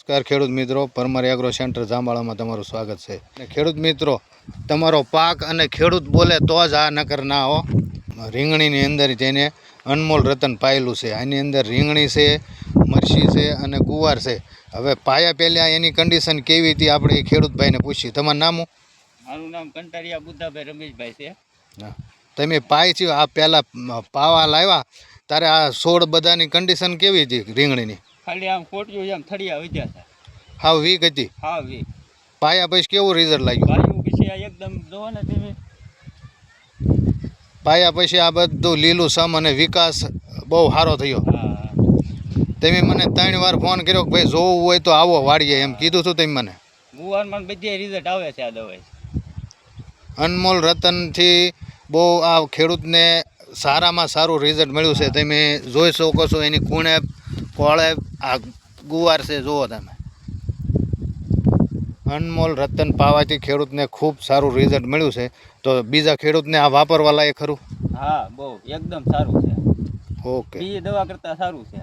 નમસ્કાર ખેડૂત મિત્રો, પરમાર એગ્રો સેન્ટર જાંબાળામાં તમારું સ્વાગત છે. અને ખેડૂત મિત્રો, તમારો પાક અને ખેડૂત બોલે તો જ આ નકર ના હો. રીંગણીની અંદર જેને અનમોલ રતન પાયેલું છે. આની અંદર રીંગણી છે, મરચી છે અને ગુવાર છે. હવે પાયા પહેલાં એની કન્ડિશન કેવી હતી આપણે એ ખેડૂતભાઈને પૂછીએ. તમારું નામ? મારું નામ કંટારિયા બુદ્ધાભાઈ રમેશભાઈ છે. હા, તમે પાય છે આ પહેલાં પાવા લાવ્યા ત્યારે આ છોડ બધાની કન્ડિશન કેવી હતી રીંગણીની? ખાલી આમ ખોટ્યું એમ થળિયા વધ્યા હતા. હાવ વીક હતી. હા વી પાયા પછી કેવું રિઝલ્ટ લાગ્યું? પાયું પછી આ એકદમ જોવો ને તમે. પાયા પછી આ બધું લીલું સમ અને વિકાસ બહુ સારો થયો. હા તમે મને 3 વાર ફોન કર્યો કે ભાઈ જોવું હોય તો આવો વાડીએ, એમ કીધું હતું તમે મને. ગુવારમાં બધી રિઝલ્ટ આવે છે આ દવાઈ. અનમોલ રતનથી બહુ આ ખેડૂતને સારામાં સારું રિઝલ્ટ મળ્યું છે. તમે જોઈ શકો છો એની કુણે કોળે આ ગુવાર છે, જુઓ તમે. અનમોલ રતન પાવાથી ખેડૂતને ખૂબ સારું રિઝલ્ટ મળ્યું છે. તો બીજા ખેડૂતને આ વાપરવા લાયક ખરું? હા બહુ એકદમ સારું છે. ઓકે, બીજી દવા કરતાં સારું છે.